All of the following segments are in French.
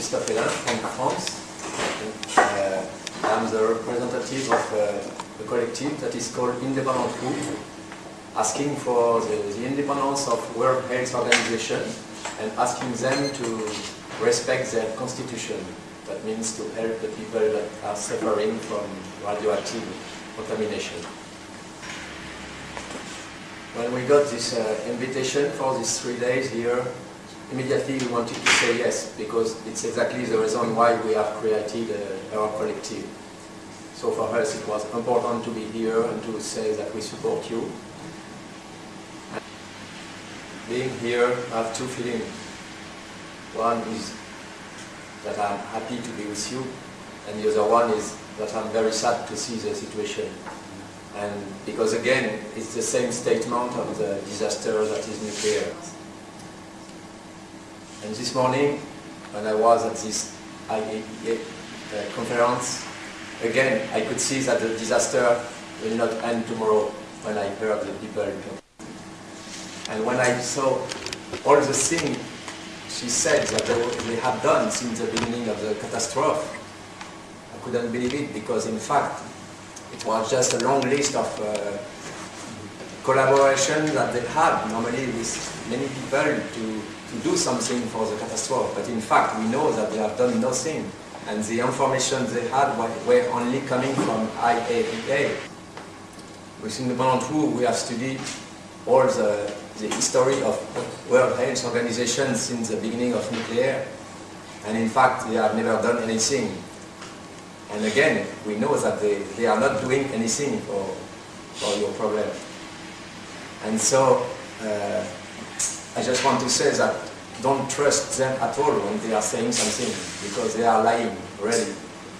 Christophe Hélin from France. I'm the representative of a collective that is called Indépendant Group, asking for the independence of World Health Organization and asking them to respect their constitution. That means to help the people that are suffering from radioactive contamination. When we got this invitation for these 3 days here, immediately we wanted to say yes, because it's exactly the reason why we have created our collective. So for us it was important to be here and to say that we support you. And being here, I have two feelings. One is that I'm happy to be with you, and the other one is that I'm very sad to see the situation. And because again, it's the same statement of the disaster that is nuclear. And this morning, when I was at this IAEA conference, again, I could see that the disaster will not end tomorrow when I heard the people. And when I saw all the things she said that they have done since the beginning of the catastrophe, I couldn't believe it, because in fact, it was just a long list of collaboration that they had normally with many people to do something for the catastrophe. But in fact, we know that they have done nothing. And the information they had were only coming from IAEA. With Indépendant Group, we have studied all the history of World Health Organization since the beginning of nuclear. And in fact, they have never done anything. And again, we know that they are not doing anything for your problem. And so, I just want to say that don't trust them at all when they are saying something, because they are lying, really.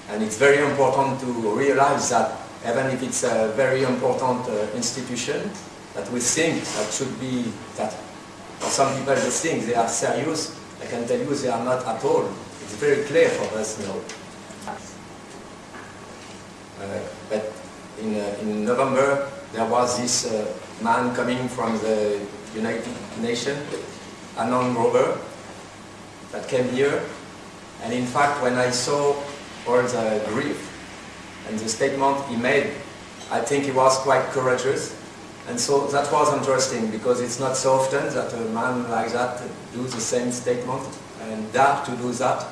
And it's very important to realize that even if it's a very important institution, that we think that should be, that for some people they think they are serious, I can tell you they are not at all. It's very clear for us now. But in November, there was this man coming from the United Nations, Anon Grover, that came here. And in fact, when I saw all the grief and the statement he made, I think he was quite courageous. And so that was interesting, because it's not so often that a man like that do the same statement and dare to do that.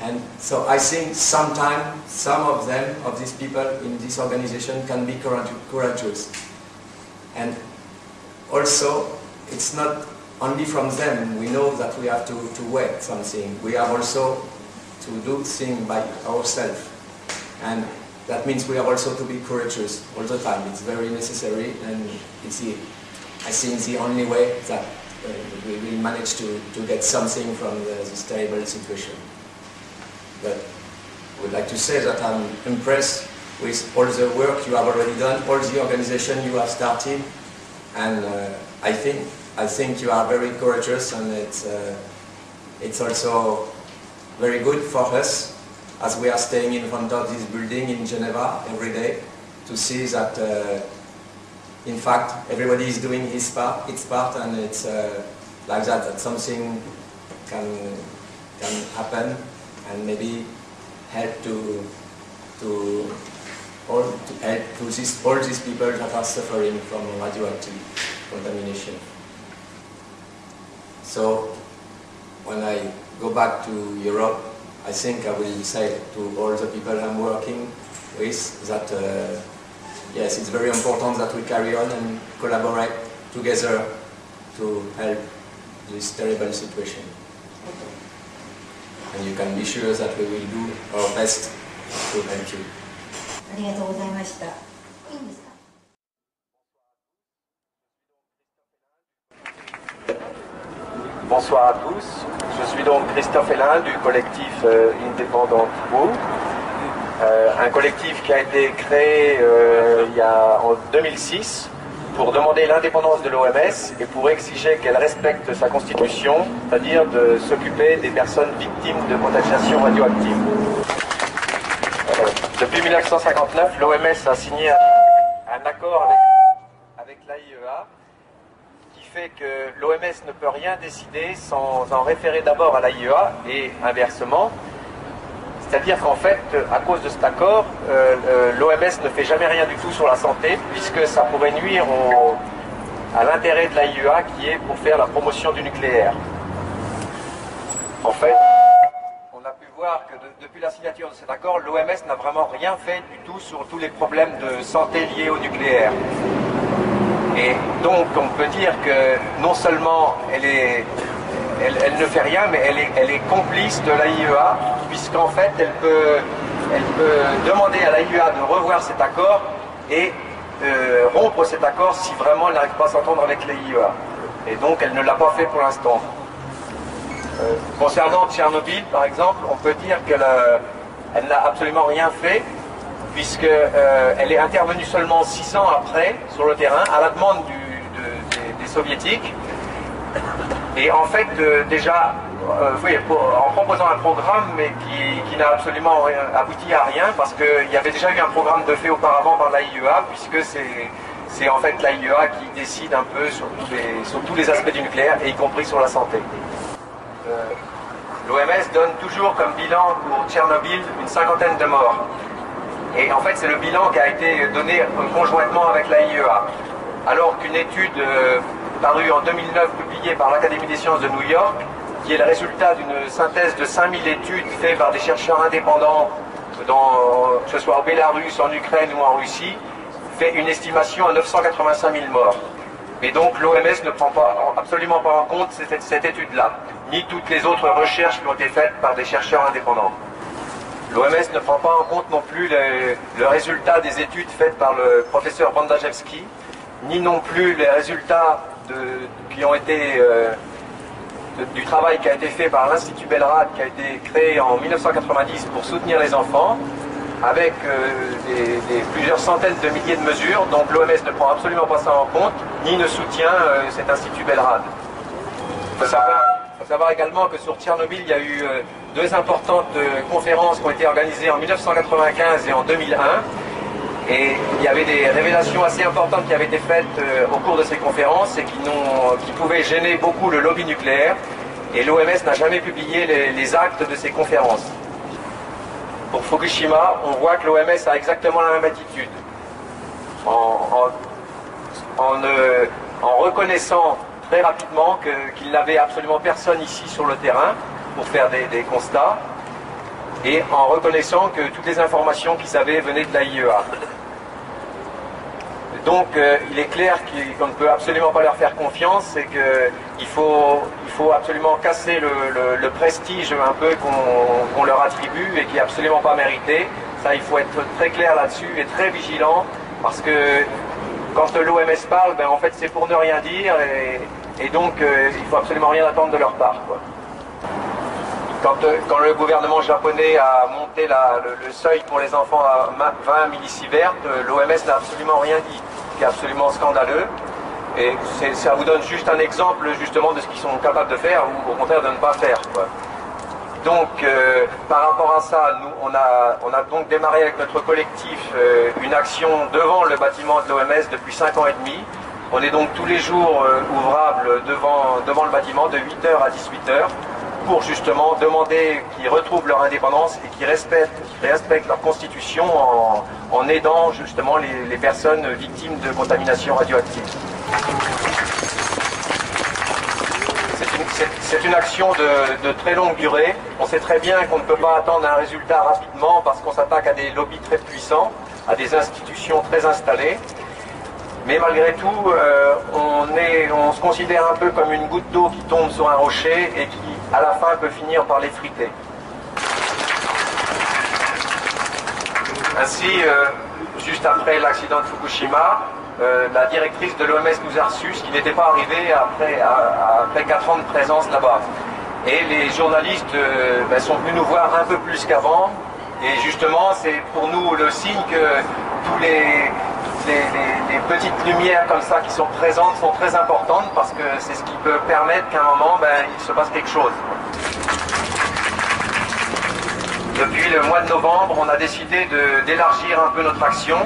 And so I think sometimes some of them, of these people in this organization, can be courageous. And also, it's not only from them. We know that we have to wait something. We have also to do things by ourselves. And that means we have also to be courageous all the time. It's very necessary, and it's I think the only way that we will manage to get something from this terrible situation. But I would like to say that I'm impressed with all the work you have already done, all the organization you have started, and I think you are very courageous, and it's also very good for us, as we are staying in front of this building in Geneva every day, to see that in fact everybody is doing its part, and it's like that something can happen, and maybe help all these people that are suffering from radioactive contamination. So when I go back to Europe, I think I will say to all the people I'm working with that yes, it's very important that we carry on and collaborate together to help this terrible situation. And you can be sure that we will do our best to help you. ありがとうございました。いいんですか? Bonsoir à tous, je suis donc Christophe Hélin du collectif Indépendant Group, un collectif qui a été créé en 2006 pour demander l'indépendance de l'OMS et pour exiger qu'elle respecte sa constitution, c'est-à-dire de s'occuper des personnes victimes de contamination radioactive. Depuis 1959, l'OMS a signé un accord avec l'AIEA qui fait que l'OMS ne peut rien décider sans en référer d'abord à l'AIEA et inversement. C'est-à-dire qu'en fait, à cause de cet accord, l'OMS ne fait jamais rien du tout sur la santé, puisque ça pourrait nuire à l'intérêt de l'AIEA qui est pour faire la promotion du nucléaire. En fait, on a pu voir que depuis la signature de cet accord, l'OMS n'a vraiment rien fait du tout sur tous les problèmes de santé liés au nucléaire. Et donc on peut dire que non seulement elle ne fait rien, mais elle est complice de l'AIEA, puisqu'en fait elle peut demander à l'AIEA de revoir cet accord et rompre cet accord si vraiment elle n'arrive pas à s'entendre avec l'AIEA. Et donc elle ne l'a pas fait pour l'instant. Concernant Tchernobyl, par exemple, on peut dire qu'elle n'a absolument rien fait, puisqu'elle est intervenue seulement 6 ans après sur le terrain, à la demande des soviétiques. Et en fait, déjà, en proposant un programme, mais qui n'a absolument abouti à rien, parce qu'il y avait déjà eu un programme de fait auparavant par l'AIEA, puisque c'est en fait l'AIEA qui décide un peu sur tous les aspects du nucléaire, et y compris sur la santé. L'OMS donne toujours comme bilan pour Tchernobyl une 50aine de morts. Et en fait, c'est le bilan qui a été donné conjointement avec l'AIEA. Alors qu'une étude parue en 2009, publiée par l'Académie des sciences de New York, qui est le résultat d'une synthèse de 5000 études faites par des chercheurs indépendants, que ce soit en Bélarus, en Ukraine ou en Russie, fait une estimation à 985 000 morts. Et donc l'OMS ne prend absolument pas en compte cette étude-là, ni toutes les autres recherches qui ont été faites par des chercheurs indépendants. L'OMS ne prend pas en compte non plus le résultat des études faites par le professeur Bandajewski, ni non plus les résultats qui ont été du travail qui a été fait par l'Institut Belrad, qui a été créé en 1990 pour soutenir les enfants, avec plusieurs centaines de milliers de mesures. Donc l'OMS ne prend absolument pas ça en compte, ni ne soutient cet Institut Belrad. Il faut savoir également que sur Tchernobyl, il y a eu 2 importantes conférences qui ont été organisées en 1995 et en 2001. Et il y avait des révélations assez importantes qui avaient été faites au cours de ces conférences et qui pouvaient gêner beaucoup le lobby nucléaire. Et l'OMS n'a jamais publié les actes de ces conférences. Pour Fukushima, on voit que l'OMS a exactement la même attitude. En reconnaissant très rapidement qu'il n'avait absolument personne ici sur le terrain pour faire des constats, et en reconnaissant que toutes les informations qu'ils avaient venaient de l'AIEA. Donc il est clair qu'on ne peut absolument pas leur faire confiance et qu'il faut absolument casser le prestige un peu qu'on leur attribue et qui n'est absolument pas mérité. Ça, il faut être très clair là-dessus et très vigilant, parce que quand l'OMS parle, en fait c'est pour ne rien dire, et donc il faut absolument rien attendre de leur part, quoi. Quand le gouvernement japonais a monté le seuil pour les enfants à 20 millisieverts, l'OMS n'a absolument rien dit, ce qui est absolument scandaleux. Et ça vous donne juste un exemple justement de ce qu'ils sont capables de faire, ou au contraire de ne pas faire, quoi. Donc par rapport à ça, nous, on a donc démarré avec notre collectif une action devant le bâtiment de l'OMS depuis 5 ans et demi. On est donc tous les jours ouvrables devant le bâtiment de 8h à 18h. Pour justement demander qu'ils retrouvent leur indépendance et qu'ils respectent leur constitution en aidant justement les personnes victimes de contamination radioactive. C'est une action de très longue durée. On sait très bien qu'on ne peut pas attendre un résultat rapidement parce qu'on s'attaque à des lobbies très puissants, à des institutions très installées. Mais malgré tout, on se considère un peu comme une goutte d'eau qui tombe sur un rocher et qui, à la fin, peut finir par l'effriter. Ainsi, juste après l'accident de Fukushima, la directrice de l'OMS nous a reçus, ce qui n'était pas arrivé après 4 ans de présence là-bas. Et les journalistes sont venus nous voir un peu plus qu'avant. Et justement, c'est pour nous le signe que toutes les petites lumières comme ça qui sont présentes sont très importantes, parce que c'est ce qui peut permettre qu'à un moment, il se passe quelque chose. Depuis le mois de novembre, on a décidé d'élargir un peu notre action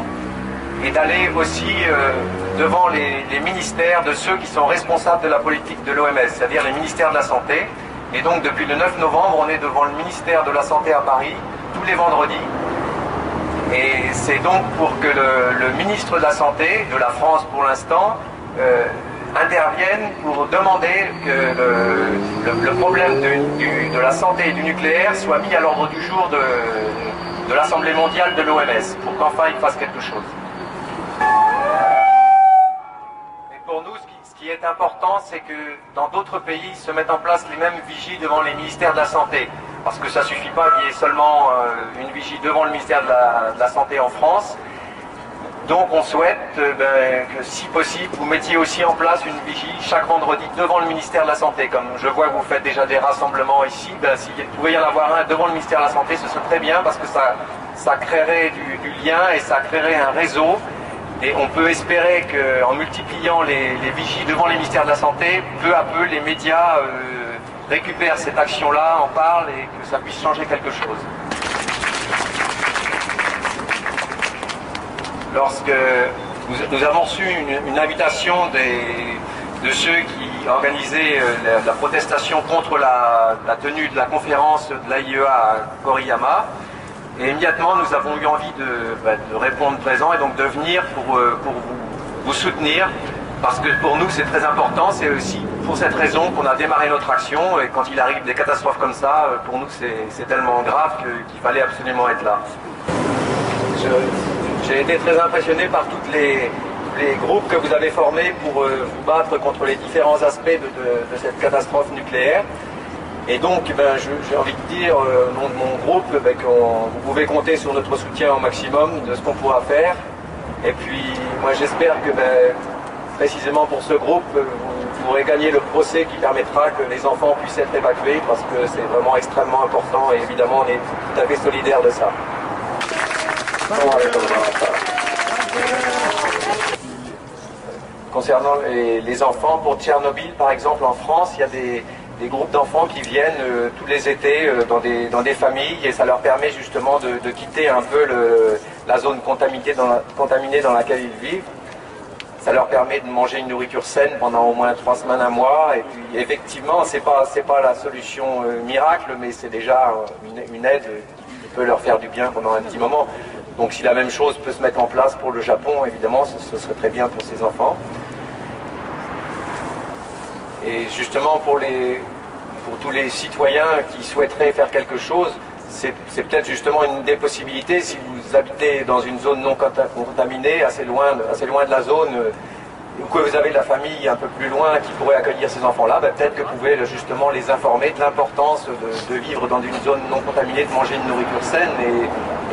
et d'aller aussi devant les ministères de ceux qui sont responsables de la politique de l'OMS, c'est-à-dire les ministères de la Santé. Et donc depuis le 9 novembre, on est devant le ministère de la Santé à Paris, tous les vendredis. Et c'est donc pour que le ministre de la Santé, de la France pour l'instant, intervienne pour demander que le problème de la santé et du nucléaire soit mis à l'ordre du jour de l'Assemblée mondiale de l'OMS, pour qu'enfin il fasse quelque chose. Et pour nous, ce qui est important, c'est que dans d'autres pays se mettent en place les mêmes vigies devant les ministères de la Santé. Parce que ça ne suffit pas qu'il y ait seulement une vigie devant le ministère de la Santé en France. Donc on souhaite que si possible, vous mettiez aussi en place une vigie chaque vendredi devant le ministère de la Santé. Comme je vois que vous faites déjà des rassemblements ici, s'il pouvait y en avoir un devant le ministère de la Santé, ce serait très bien parce que ça créerait du lien et ça créerait un réseau. Et on peut espérer qu'en multipliant les vigies devant les ministères de la Santé, peu à peu les médias récupèrent cette action-là, en parlent et que ça puisse changer quelque chose. Lorsque nous avons reçu une invitation de ceux qui organisaient la protestation contre la tenue de la conférence de l'AIEA à Koriyama, et immédiatement nous avons eu envie de répondre présent et donc de venir pour vous soutenir, parce que pour nous c'est très important, c'est aussi pour cette raison qu'on a démarré notre action, et quand il arrive des catastrophes comme ça, pour nous c'est tellement grave qu'il fallait absolument être là. J'ai été très impressionné par tous les groupes que vous avez formés pour vous battre contre les différents aspects de cette catastrophe nucléaire. Et donc, j'ai envie de dire, au nom de mon groupe, vous pouvez compter sur notre soutien au maximum de ce qu'on pourra faire. Et puis, moi j'espère que précisément pour ce groupe, vous pourrez gagner le procès qui permettra que les enfants puissent être évacués, parce que c'est vraiment extrêmement important et évidemment on est tout à fait solidaires de ça. Concernant les enfants, pour Tchernobyl par exemple en France, il y a des groupes d'enfants qui viennent tous les étés dans des familles, et ça leur permet justement de quitter un peu la zone contaminée dans laquelle ils vivent. Ça leur permet de manger une nourriture saine pendant au moins 3 semaines, 1 mois. Et puis effectivement, c'est pas la solution miracle, mais c'est déjà une aide qui peut leur faire du bien pendant un petit moment. Donc si la même chose peut se mettre en place pour le Japon, évidemment, ce serait très bien pour ces enfants. Et justement pour tous les citoyens qui souhaiteraient faire quelque chose, c'est peut-être justement une des possibilités. Si vous habitez dans une zone non contaminée, assez loin de la zone, ou que vous avez de la famille un peu plus loin qui pourrait accueillir ces enfants-là, peut-être que vous pouvez justement les informer de l'importance de vivre dans une zone non contaminée, de manger une nourriture saine.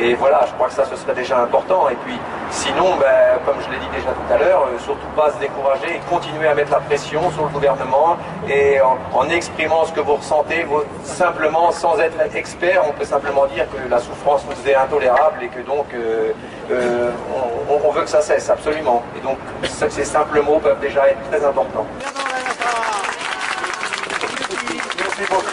Et voilà, je crois que ça, ce serait déjà important. Et puis, sinon, comme je l'ai dit déjà tout à l'heure, surtout pas se décourager et continuer à mettre la pression sur le gouvernement, et en exprimant ce que vous ressentez, simplement, sans être expert, on peut simplement dire que la souffrance nous est intolérable et que donc on veut que ça cesse, absolument. Et donc, ces simples mots peuvent déjà être très importants. Merci beaucoup.